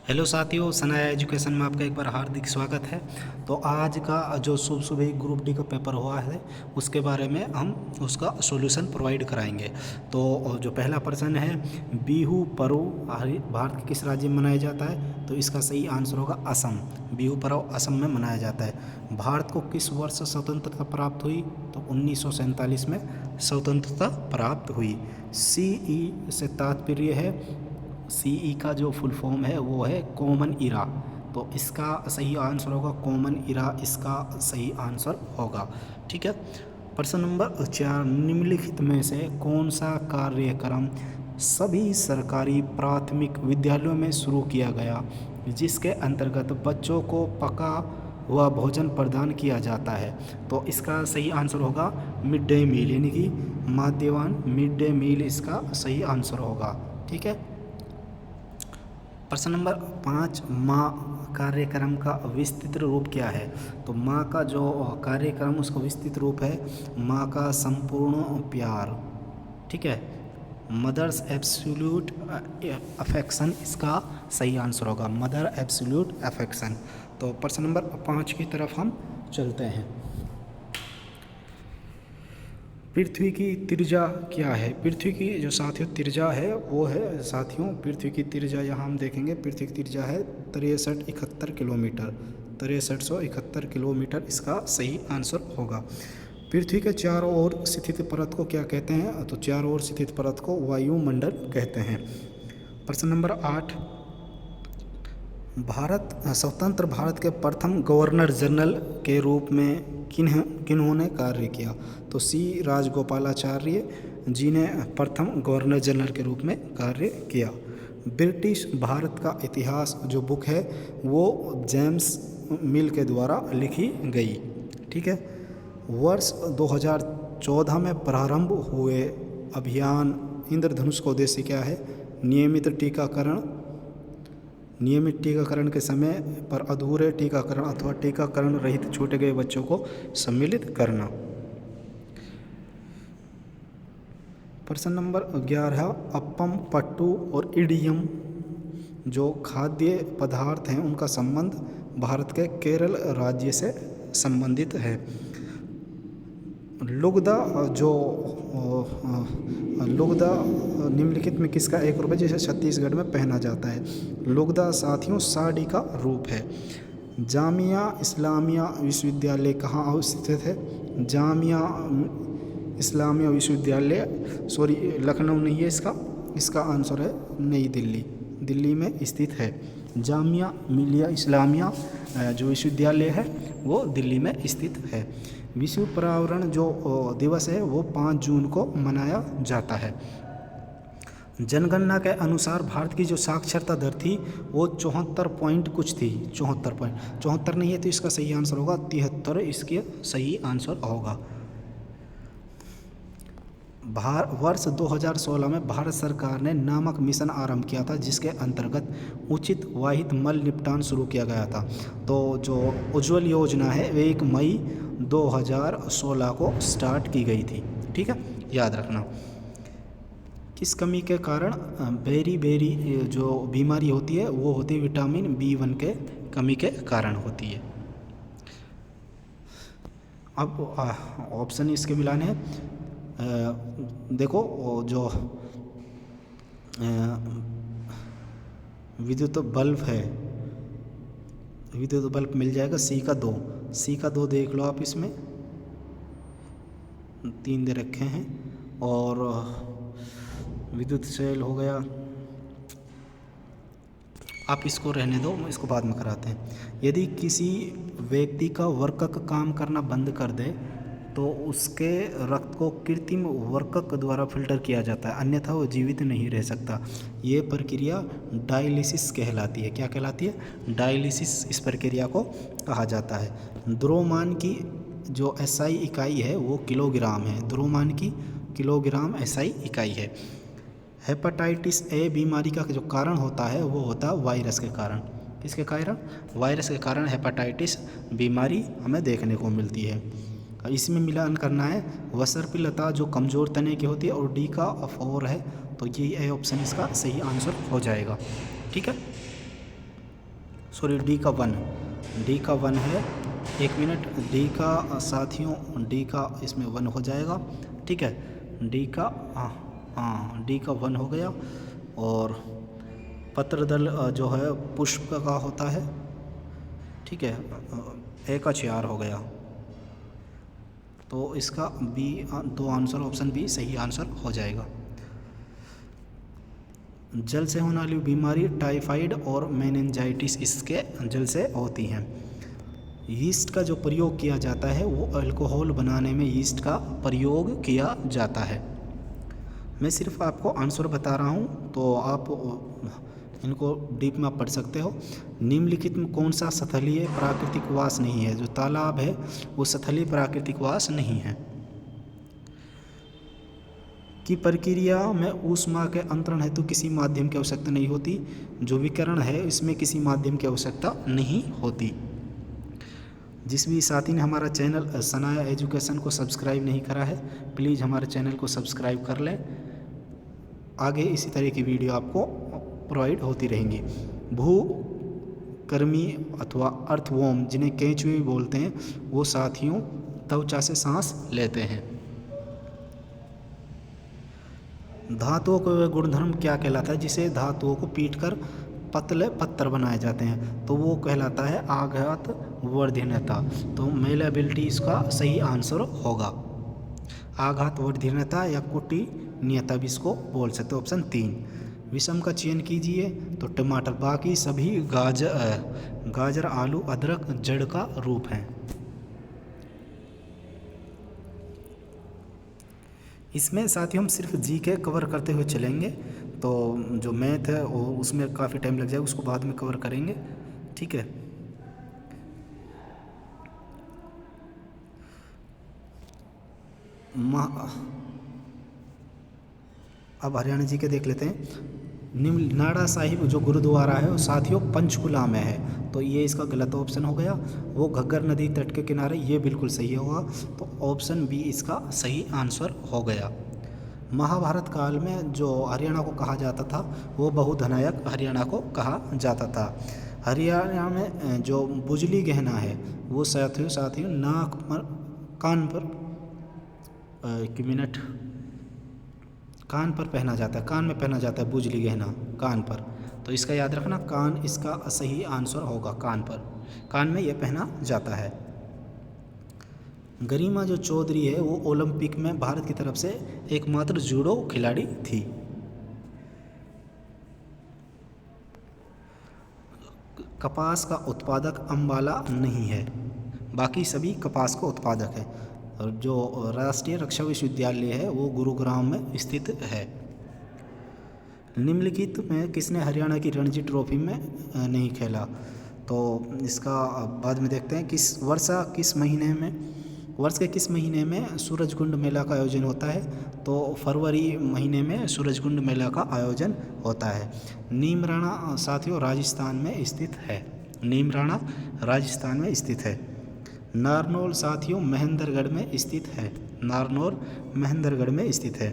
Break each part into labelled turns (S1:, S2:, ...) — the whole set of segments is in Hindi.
S1: हेलो साथियों, सनाया एजुकेशन में आपका एक बार हार्दिक स्वागत है। तो आज का जो सुबह सुबह ग्रुप डी का पेपर हुआ है उसके बारे में हम उसका सॉल्यूशन प्रोवाइड कराएंगे। तो जो पहला प्रश्न है, बिहू पर्व भारत के किस राज्य में मनाया जाता है? तो इसका सही आंसर होगा असम। बिहू पर्व असम में मनाया जाता है। भारत को किस वर्ष स्वतंत्रता प्राप्त हुई? तो 1947 में स्वतंत्रता प्राप्त हुई। सीई से तात्पर्य है, सीई का जो फुल फॉर्म है वो है कॉमन इरा। तो इसका सही आंसर होगा कॉमन इरा, इसका सही आंसर होगा। ठीक है। प्रश्न नंबर 4, निम्नलिखित में से कौन सा कार्यक्रम सभी सरकारी प्राथमिक विद्यालयों में शुरू किया गया जिसके अंतर्गत बच्चों को पका हुआ भोजन प्रदान किया जाता है? तो इसका सही आंसर होगा मिड डे मील, यानी कि माध्यवान मिड डे मील इसका सही आंसर होगा। ठीक है। प्रश्न नंबर 5, माँ कार्यक्रम का विस्तृत रूप क्या है? तो माँ का जो कार्यक्रम उसका विस्तृत रूप है माँ का संपूर्ण प्यार। ठीक है। मदर्स एब्सोल्यूट अफेक्शन इसका सही आंसर होगा, मदर एब्सोल्यूट अफेक्शन। तो प्रश्न नंबर 5 की तरफ हम चलते हैं। पृथ्वी की त्रिज्या क्या है? पृथ्वी की जो साथियों त्रिज्या है वो है साथियों, पृथ्वी की त्रिज्या यहाँ हम देखेंगे, पृथ्वी की त्रिज्या है 6371 किलोमीटर। 6371 किलोमीटर इसका सही आंसर होगा। पृथ्वी के चारों ओर स्थित परत को क्या कहते हैं? तो चारों ओर स्थित परत को वायुमंडल कहते हैं। प्रश्न नंबर 8, स्वतंत्र भारत के प्रथम गवर्नर जनरल के रूप में किन्होंने कार्य किया? तो सी राजगोपालाचार्य जी ने प्रथम गवर्नर जनरल के रूप में कार्य किया। ब्रिटिश भारत का इतिहास जो बुक है वो जेम्स मिल के द्वारा लिखी गई। ठीक है। वर्ष 2014 में प्रारंभ हुए अभियान इंद्रधनुष का उद्देश्य क्या है? नियमित टीकाकरण के समय पर अधूरे टीकाकरण अथवा टीकाकरण रहित छूटे गए बच्चों को सम्मिलित करना। प्रश्न नंबर 11, अप्पम, पट्टू और इडियम जो खाद्य पदार्थ हैं उनका संबंध भारत के केरल राज्य से संबंधित है। लुगदा निम्नलिखित में किसका एक रूप है जिसे छत्तीसगढ़ में पहना जाता है? लुगदा साथियों साड़ी का रूप है। जामिया इस्लामिया विश्वविद्यालय कहाँ अवस्थित है? जामिया इस्लामिया विश्वविद्यालय लखनऊ नहीं है, इसका आंसर है नई दिल्ली, दिल्ली में स्थित है। जामिया मिलिया इस्लामिया जो विश्वविद्यालय है वो दिल्ली में स्थित है। विश्व पर्यावरण जो दिवस है वो 5 जून को मनाया जाता है। जनगणना के अनुसार भारत की जो साक्षरता दर थी वो 74 पॉइंट कुछ थी, 74 नहीं है तो इसका सही आंसर होगा 73, इसके सही आंसर होगा। वर्ष 2016 में भारत सरकार ने नामक मिशन आरंभ किया था जिसके अंतर्गत उचित वाहित मल निपटान शुरू किया गया था। तो जो उज्ज्वल योजना है वे 1 मई 2016 को स्टार्ट की गई थी। ठीक है, याद रखना। किस कमी के कारण बेरी जो बीमारी होती है वो होती है विटामिन B1 के कमी के कारण होती है। अब ऑप्शन इसके मिलाने हैं। देखो जो विद्युत बल्ब है, विद्युत बल्ब मिल जाएगा सी का 2 देख लो आप, इसमें 3 दे रखे हैं। और विद्युत सेल हो गया, आप इसको रहने दो, इसको बाद में कराते हैं। यदि किसी व्यक्ति का वर्कक काम करना बंद कर दे तो उसके रक्त को कृत्रिम वर्कक द्वारा फिल्टर किया जाता है, अन्यथा वो जीवित नहीं रह सकता। ये प्रक्रिया डायलिसिस कहलाती है। क्या कहलाती है? डायलिसिस इस प्रक्रिया को कहा जाता है। द्रव्यमान की जो SI इकाई है वो किलोग्राम है। द्रव्यमान की किलोग्राम SI इकाई है। हेपेटाइटिस ए बीमारी का जो कारण होता है वो होता है वायरस के कारण। किसके कारण? वायरस के कारण हेपेटाइटिस बीमारी हमें देखने को मिलती है। इसमें मिलान करना है वसर्पिलता जो कमज़ोर तने की होती है और D का 4 है, तो ये ऑप्शन इसका सही आंसर हो जाएगा। ठीक है। सॉरी डी का 1, डी का 1 है। 1 मिनट, डी का साथियों, डी का इसमें 1 हो जाएगा, ठीक है। डी का हाँ डी का 1 हो गया। और पत्रदल जो है पुष्प का होता है, ठीक है, ए का 4 हो गया। तो इसका बी 2 आंसर, ऑप्शन बी सही आंसर हो जाएगा। जल से होने वाली बीमारी टाइफाइड और मेनिंजाइटिस इसके जल से होती हैं। यीस्ट का जो प्रयोग किया जाता है वो अल्कोहल बनाने में यीस्ट का प्रयोग किया जाता है। मैं सिर्फ आपको आंसर बता रहा हूँ, तो आप इनको डीप में आप पढ़ सकते हो। निम्नलिखित में कौन सा स्थलीय प्राकृतिक वास नहीं है? जो तालाब है वो स्थलीय प्राकृतिक वास नहीं है। की प्रक्रिया में ऊष्मा के अंतरण हेतु किसी माध्यम की आवश्यकता नहीं होती। जो विकिरण है इसमें किसी माध्यम की आवश्यकता नहीं होती। जिस भी साथी ने हमारा चैनल सनाया एजुकेशन को सब्सक्राइब नहीं करा है, प्लीज़ हमारे चैनल को सब्सक्राइब कर लें। आगे इसी तरह की वीडियो आपको प्रोवाइड होती रहेंगी। भूकर्मी अथवा अर्थवॉर्म, जिन्हें केंचुए भी बोलते हैं, वो साथियों त्वचा से सांस लेते हैं। धातुओं का गुणधर्म क्या कहलाता है? जिसे धातुओं को पीटकर पतले पत्थर बनाए जाते हैं, तो वो कहलाता है आघात वर्धीनता। तो मेलेबिलिटी इसका सही आंसर होगा। आघात वर्धीनता या कुटीन्यता भी इसको बोल सकते हो, ऑप्शन 3। विषम का चयन कीजिए, तो टमाटर, बाकी सभी गाजर, आलू, अदरक जड़ का रूप हैं। इसमें साथियों हम सिर्फ जीके कवर करते हुए चलेंगे, तो जो मैथ है वो उसमें काफ़ी टाइम लग जाएगा, उसको बाद में कवर करेंगे, ठीक है। अब हरियाणा जी के देख लेते हैं। निम्न नाड़ा साहिब जो गुरुद्वारा है वो साथियों पंचकुला में है, तो ये इसका गलत ऑप्शन हो गया। वो घग्गर नदी तट के किनारे, ये बिल्कुल सही होगा, तो ऑप्शन बी इसका सही आंसर हो गया। महाभारत काल में जो हरियाणा को कहा जाता था वो बहुधनायक हरियाणा को कहा जाता था। हरियाणा में जो बुजली गहना है वो साथियों नाक पर, कान पर, एक मिनट, कान पर पहना जाता है, कान में पहना जाता है बुजली गहना, कान पर। तो इसका याद रखना, कान इसका सही आंसर होगा, कान पर, कान में ये पहना जाता है। गरिमा जो चौधरी है वो ओलंपिक में भारत की तरफ से एकमात्र जूडो खिलाड़ी थी। कपास का उत्पादक अंबाला नहीं है, बाकी सभी कपास का उत्पादक है। और जो राष्ट्रीय रक्षा विश्वविद्यालय है वो गुरुग्राम में स्थित है। निम्नलिखित में किसने हरियाणा की रणजी ट्रॉफी में नहीं खेला? तो इसका बाद में देखते हैं। वर्ष के किस महीने में सूरजकुंड मेला का आयोजन होता है? तो फरवरी महीने में सूरजकुंड मेला का आयोजन होता है। नीमराणा साथियों राजस्थान में स्थित है, नीमराणा राजस्थान में स्थित है। नारनौल साथियों महेंद्रगढ़ में स्थित है, नारनौल महेंद्रगढ़ में स्थित है।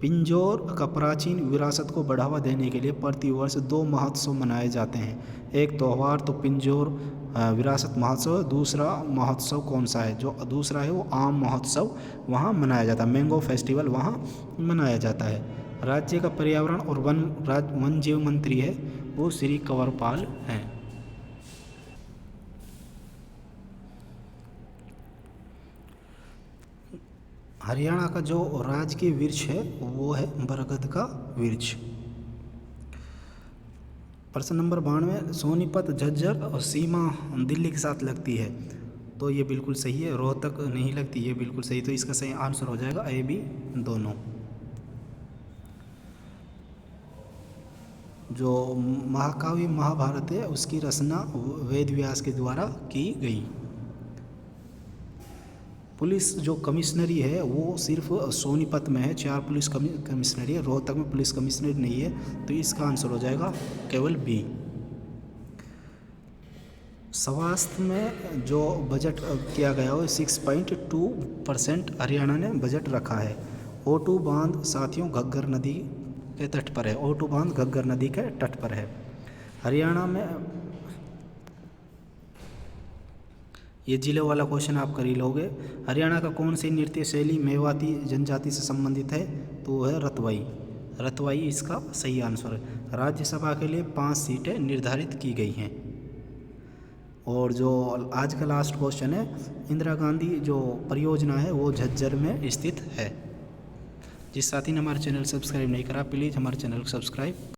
S1: पिंजौर का प्राचीन विरासत को बढ़ावा देने के लिए प्रतिवर्ष 2 महोत्सव मनाए जाते हैं। एक त्यौहार तो पिंजौर विरासत महोत्सव, दूसरा महोत्सव कौन सा है? जो दूसरा है वो आम महोत्सव वहाँ मनाया जाता है, मैंगो फेस्टिवल वहाँ मनाया जाता है। राज्य का पर्यावरण और वन जीव मंत्री है वो श्री कंवरपाल हैं। हरियाणा का जो राजकीय वृक्ष है वो है बरगद का वृक्ष। प्रश्न नंबर 92, सोनीपत, झज्जर और सीमा दिल्ली के साथ लगती है, तो ये बिल्कुल सही है। रोहतक नहीं लगती, ये बिल्कुल सही, तो इसका सही आंसर हो जाएगा ए बी दोनों। जो महाकाव्य महाभारत है उसकी रचना वेद व्यास के द्वारा की गई। पुलिस जो कमिश्नरी है वो सिर्फ सोनीपत में है, 4 पुलिस कमिश्नरी है, रोहतक में पुलिस कमिश्नरी नहीं है, तो इसका आंसर हो जाएगा केवल बी। स्वास्थ्य में जो बजट किया गया हो 6.2% हरियाणा ने बजट रखा है। O2 बांध साथियों घग्गर नदी के तट पर है, O2 बांध घग्गर नदी के तट पर है। हरियाणा में ये जिले वाला क्वेश्चन आप कर ही लोगे। हरियाणा का कौन सी नृत्य शैली मेवाती जनजाति से संबंधित है? तो वो है रतवाई। रतवाई इसका सही आंसर है। राज्यसभा के लिए 5 सीटें निर्धारित की गई हैं। और जो आज का लास्ट क्वेश्चन है, इंदिरा गांधी जो परियोजना है वो झज्जर में स्थित है। जिस साथी ने हमारे चैनल सब्सक्राइब नहीं करा, प्लीज़ हमारे चैनल को सब्सक्राइब